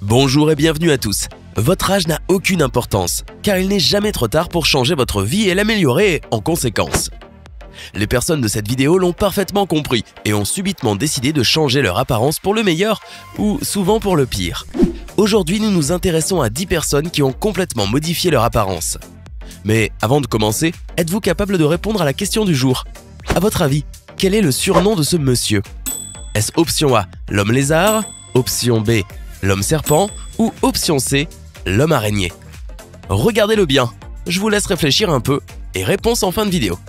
Bonjour et bienvenue à tous. Votre âge n'a aucune importance, car il n'est jamais trop tard pour changer votre vie et l'améliorer en conséquence. Les personnes de cette vidéo l'ont parfaitement compris et ont subitement décidé de changer leur apparence pour le meilleur ou souvent pour le pire. Aujourd'hui, nous nous intéressons à 10 personnes qui ont complètement modifié leur apparence. Mais avant de commencer, êtes-vous capable de répondre à la question du jour? À votre avis, quel est le surnom de ce monsieur? Est-ce option A, l'homme lézard, option B, l'homme serpent ou option C, l'homme araignée? Regardez-le bien, je vous laisse réfléchir un peu et réponse en fin de vidéo.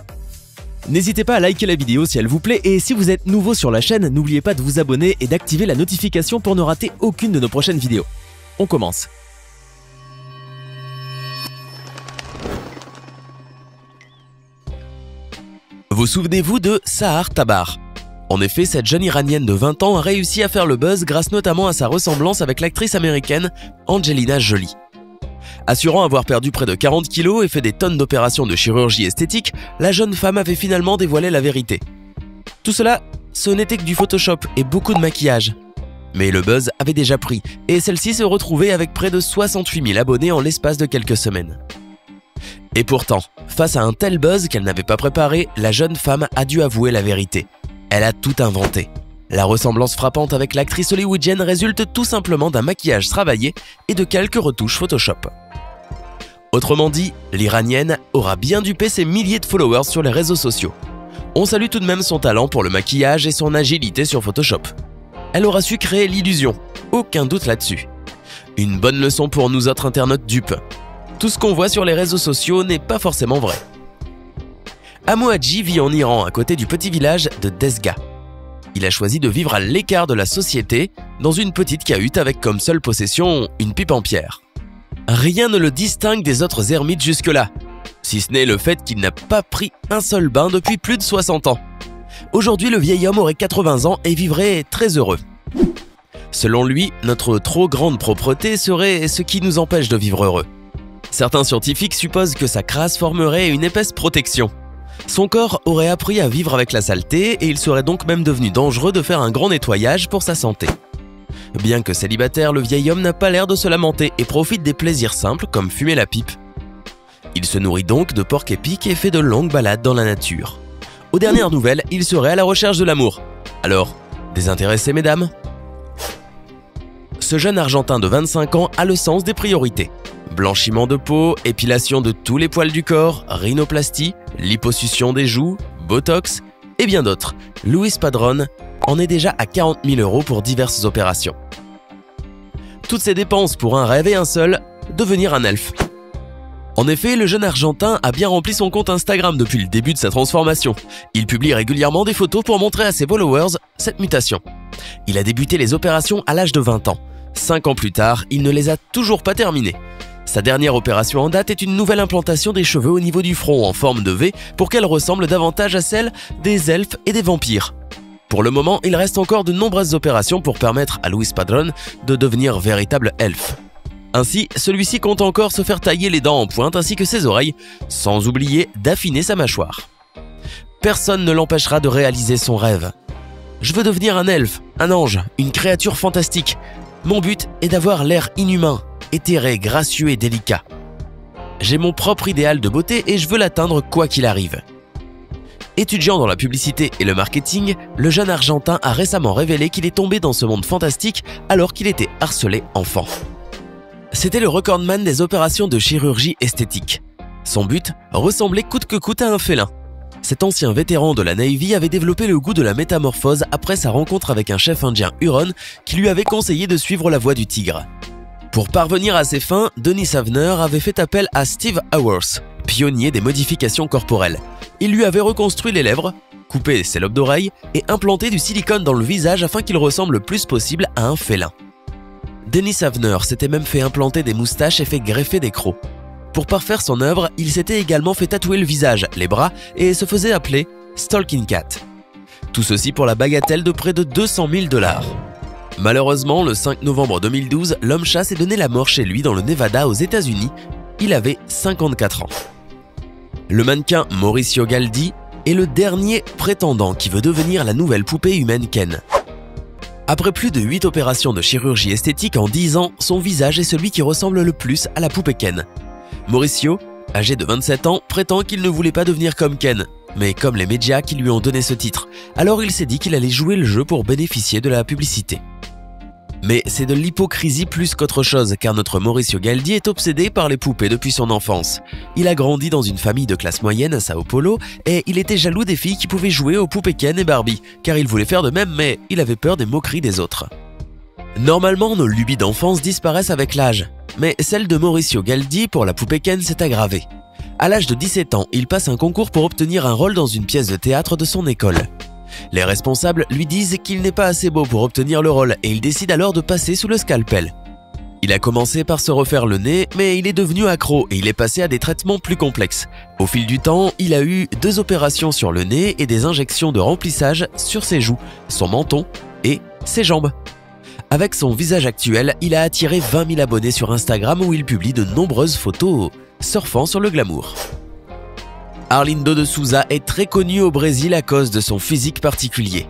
N'hésitez pas à liker la vidéo si elle vous plaît et si vous êtes nouveau sur la chaîne, n'oubliez pas de vous abonner et d'activer la notification pour ne rater aucune de nos prochaines vidéos. On commence. Vous souvenez-vous de Sahar Tabar? En effet, cette jeune Iranienne de 20 ans a réussi à faire le buzz grâce notamment à sa ressemblance avec l'actrice américaine Angelina Jolie. Assurant avoir perdu près de 40 kilos et fait des tonnes d'opérations de chirurgie esthétique, la jeune femme avait finalement dévoilé la vérité. Tout cela, ce n'était que du Photoshop et beaucoup de maquillage. Mais le buzz avait déjà pris et celle-ci se retrouvait avec près de 68 000 abonnés en l'espace de quelques semaines. Et pourtant, face à un tel buzz qu'elle n'avait pas préparé, la jeune femme a dû avouer la vérité. Elle a tout inventé. La ressemblance frappante avec l'actrice hollywoodienne résulte tout simplement d'un maquillage travaillé et de quelques retouches Photoshop. Autrement dit, l'Iranienne aura bien dupé ses milliers de followers sur les réseaux sociaux. On salue tout de même son talent pour le maquillage et son agilité sur Photoshop. Elle aura su créer l'illusion, aucun doute là-dessus. Une bonne leçon pour nous autres internautes dupes. Tout ce qu'on voit sur les réseaux sociaux n'est pas forcément vrai. Amo Haji vit en Iran, à côté du petit village de Dezga. Il a choisi de vivre à l'écart de la société, dans une petite cahute avec comme seule possession une pipe en pierre. Rien ne le distingue des autres ermites jusque-là, si ce n'est le fait qu'il n'a pas pris un seul bain depuis plus de 60 ans. Aujourd'hui, le vieil homme aurait 80 ans et vivrait très heureux. Selon lui, notre trop grande propreté serait ce qui nous empêche de vivre heureux. Certains scientifiques supposent que sa crasse formerait une épaisse protection. Son corps aurait appris à vivre avec la saleté et il serait donc même devenu dangereux de faire un grand nettoyage pour sa santé. Bien que célibataire, le vieil homme n'a pas l'air de se lamenter et profite des plaisirs simples comme fumer la pipe. Il se nourrit donc de porc épic et fait de longues balades dans la nature. Aux dernières nouvelles, il serait à la recherche de l'amour. Alors, désintéressé mesdames? Ce jeune Argentin de 25 ans a le sens des priorités. Blanchiment de peau, épilation de tous les poils du corps, rhinoplastie, liposuction des joues, botox et bien d'autres. Luis Padrón en est déjà à 40 000 € pour diverses opérations. Toutes ces dépenses pour un rêve et un seul, devenir un elfe. En effet, le jeune Argentin a bien rempli son compte Instagram depuis le début de sa transformation. Il publie régulièrement des photos pour montrer à ses followers cette mutation. Il a débuté les opérations à l'âge de 20 ans. 5 ans plus tard, il ne les a toujours pas terminées. Sa dernière opération en date est une nouvelle implantation des cheveux au niveau du front en forme de V pour qu'elle ressemble davantage à celle des elfes et des vampires. Pour le moment, il reste encore de nombreuses opérations pour permettre à Luis Padrón de devenir véritable elfe. Ainsi, celui-ci compte encore se faire tailler les dents en pointe ainsi que ses oreilles, sans oublier d'affiner sa mâchoire. Personne ne l'empêchera de réaliser son rêve. Je veux devenir un elfe, un ange, une créature fantastique. Mon but est d'avoir l'air inhumain, éthéré, gracieux et délicat. J'ai mon propre idéal de beauté et je veux l'atteindre quoi qu'il arrive. Étudiant dans la publicité et le marketing, le jeune Argentin a récemment révélé qu'il est tombé dans ce monde fantastique alors qu'il était harcelé enfant. C'était le recordman des opérations de chirurgie esthétique. Son but, ressembler coûte que coûte à un félin. Cet ancien vétéran de la Navy avait développé le goût de la métamorphose après sa rencontre avec un chef indien Huron qui lui avait conseillé de suivre la voie du tigre. Pour parvenir à ses fins, Denis Havner avait fait appel à Steve Howarth, pionnier des modifications corporelles. Il lui avait reconstruit les lèvres, coupé ses lobes d'oreilles et implanté du silicone dans le visage afin qu'il ressemble le plus possible à un félin. Denis Havner s'était même fait implanter des moustaches et fait greffer des crocs. Pour parfaire son œuvre, il s'était également fait tatouer le visage, les bras et se faisait appeler Stalking Cat. Tout ceci pour la bagatelle de près de 200 000 $. Malheureusement, le 5 novembre 2012, l'homme chat s'est donné la mort chez lui dans le Nevada aux États-Unis. Il avait 54 ans. Le mannequin Mauricio Galdi est le dernier prétendant qui veut devenir la nouvelle poupée humaine Ken. Après plus de 8 opérations de chirurgie esthétique en 10 ans, son visage est celui qui ressemble le plus à la poupée Ken. Mauricio, âgé de 27 ans, prétend qu'il ne voulait pas devenir comme Ken, mais comme les médias qui lui ont donné ce titre. Alors il s'est dit qu'il allait jouer le jeu pour bénéficier de la publicité. Mais c'est de l'hypocrisie plus qu'autre chose, car notre Mauricio Galdi est obsédé par les poupées depuis son enfance. Il a grandi dans une famille de classe moyenne à Sao Paulo et il était jaloux des filles qui pouvaient jouer aux poupées Ken et Barbie, car il voulait faire de même, mais il avait peur des moqueries des autres. Normalement, nos lubies d'enfance disparaissent avec l'âge, mais celle de Mauricio Galdi pour la poupée Ken s'est aggravée. À l'âge de 17 ans, il passe un concours pour obtenir un rôle dans une pièce de théâtre de son école. Les responsables lui disent qu'il n'est pas assez beau pour obtenir le rôle et il décide alors de passer sous le scalpel. Il a commencé par se refaire le nez, mais il est devenu accro et il est passé à des traitements plus complexes. Au fil du temps, il a eu 2 opérations sur le nez et des injections de remplissage sur ses joues, son menton et ses jambes. Avec son visage actuel, il a attiré 20 000 abonnés sur Instagram où il publie de nombreuses photos surfant sur le glamour. Arlindo de Souza est très connu au Brésil à cause de son physique particulier.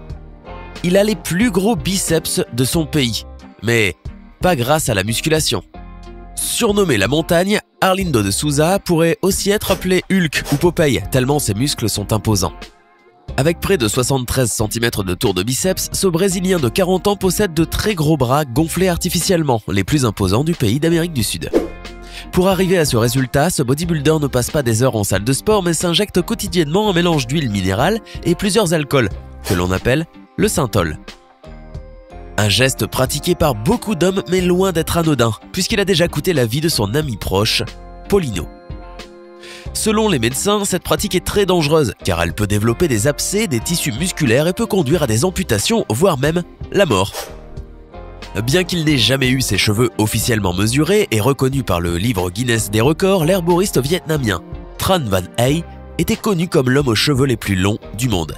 Il a les plus gros biceps de son pays, mais pas grâce à la musculation. Surnommé la montagne, Arlindo de Souza pourrait aussi être appelé Hulk ou Popeye, tellement ses muscles sont imposants. Avec près de 73 cm de tour de biceps, ce Brésilien de 40 ans possède de très gros bras gonflés artificiellement, les plus imposants du pays d'Amérique du Sud. Pour arriver à ce résultat, ce bodybuilder ne passe pas des heures en salle de sport mais s'injecte quotidiennement un mélange d'huile minérale et plusieurs alcools, que l'on appelle le synthol. Un geste pratiqué par beaucoup d'hommes mais loin d'être anodin, puisqu'il a déjà coûté la vie de son ami proche, Paulino. Selon les médecins, cette pratique est très dangereuse car elle peut développer des abcès des tissus musculaires et peut conduire à des amputations, voire même la mort. Bien qu'il n'ait jamais eu ses cheveux officiellement mesurés et reconnu par le livre Guinness des records, l'herboriste vietnamien Tran Van Hey était connu comme l'homme aux cheveux les plus longs du monde.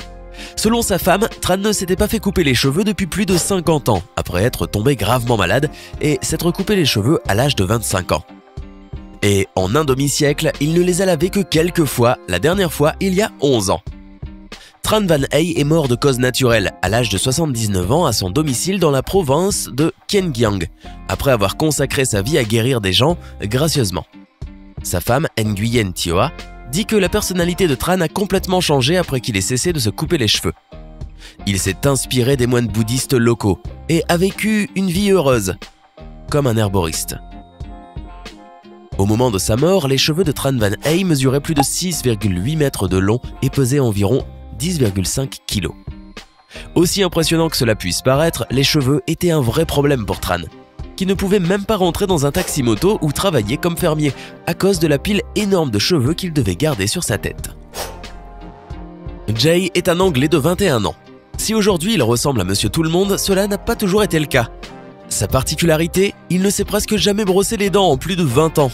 Selon sa femme, Tran ne s'était pas fait couper les cheveux depuis plus de 50 ans, après être tombé gravement malade et s'être coupé les cheveux à l'âge de 25 ans. Et en un demi-siècle, il ne les a lavés que quelques fois, la dernière fois il y a 11 ans. Tran Van Hey est mort de cause naturelle à l'âge de 79 ans à son domicile dans la province de Kiên Giang, après avoir consacré sa vie à guérir des gens gracieusement. Sa femme, Nguyen Thioa, dit que la personnalité de Tran a complètement changé après qu'il ait cessé de se couper les cheveux. Il s'est inspiré des moines bouddhistes locaux et a vécu une vie heureuse, comme un herboriste. Au moment de sa mort, les cheveux de Tran Van Hey mesuraient plus de 6,8 mètres de long et pesaient environ 10,5 kg. Aussi impressionnant que cela puisse paraître, les cheveux étaient un vrai problème pour Tran, qui ne pouvait même pas rentrer dans un taxi-moto ou travailler comme fermier, à cause de la pile énorme de cheveux qu'il devait garder sur sa tête. Jay est un Anglais de 21 ans. Si aujourd'hui il ressemble à Monsieur Tout-le-Monde, cela n'a pas toujours été le cas. Sa particularité, il ne s'est presque jamais brossé les dents en plus de 20 ans.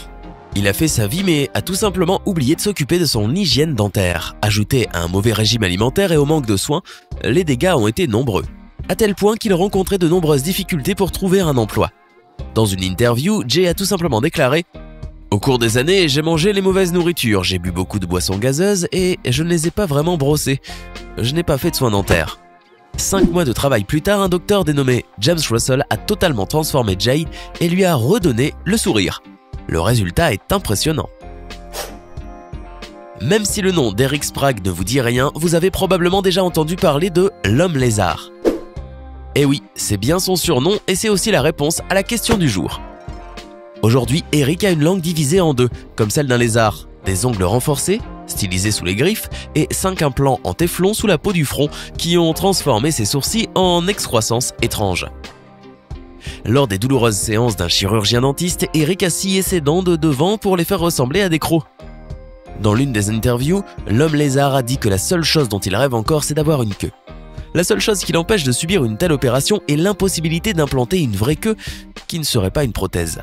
Il a fait sa vie mais a tout simplement oublié de s'occuper de son hygiène dentaire. Ajouté à un mauvais régime alimentaire et au manque de soins, les dégâts ont été nombreux. À tel point qu'il rencontrait de nombreuses difficultés pour trouver un emploi. Dans une interview, Jay a tout simplement déclaré « Au cours des années, j'ai mangé les mauvaises nourritures, j'ai bu beaucoup de boissons gazeuses et je ne les ai pas vraiment brossées. Je n'ai pas fait de soins dentaires. » 5 mois de travail plus tard, un docteur dénommé James Russell a totalement transformé Jay et lui a redonné le sourire. Le résultat est impressionnant. Même si le nom d'Eric Sprague ne vous dit rien, vous avez probablement déjà entendu parler de l'homme lézard. Et oui, c'est bien son surnom et c'est aussi la réponse à la question du jour. Aujourd'hui, Eric a une langue divisée en deux, comme celle d'un lézard, des ongles renforcés, stylisés sous les griffes, et 5 implants en téflon sous la peau du front qui ont transformé ses sourcils en excroissance étrange. Lors des douloureuses séances d'un chirurgien dentiste, Eric a scié ses dents de devant pour les faire ressembler à des crocs. Dans l'une des interviews, l'homme lézard a dit que la seule chose dont il rêve encore, c'est d'avoir une queue. La seule chose qui l'empêche de subir une telle opération est l'impossibilité d'implanter une vraie queue qui ne serait pas une prothèse.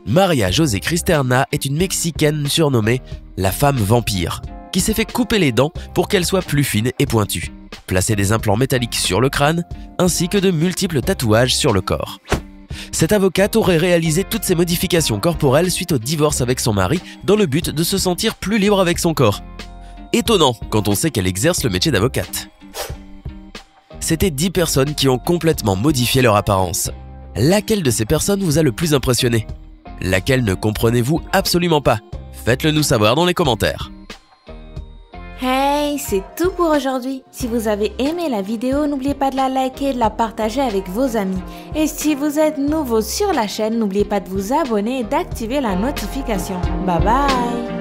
Maria José Cristerna est une Mexicaine surnommée la femme vampire, qui s'est fait couper les dents pour qu'elles soient plus fines et pointues, placer des implants métalliques sur le crâne, ainsi que de multiples tatouages sur le corps. Cette avocate aurait réalisé toutes ces modifications corporelles suite au divorce avec son mari dans le but de se sentir plus libre avec son corps. Étonnant quand on sait qu'elle exerce le métier d'avocate. C'était 10 personnes qui ont complètement modifié leur apparence. Laquelle de ces personnes vous a le plus impressionné? Laquelle ne comprenez-vous absolument pas? Faites-le nous savoir dans les commentaires. Hey, c'est tout pour aujourd'hui. Si vous avez aimé la vidéo, n'oubliez pas de la liker et de la partager avec vos amis. Et si vous êtes nouveau sur la chaîne, n'oubliez pas de vous abonner et d'activer la notification. Bye bye!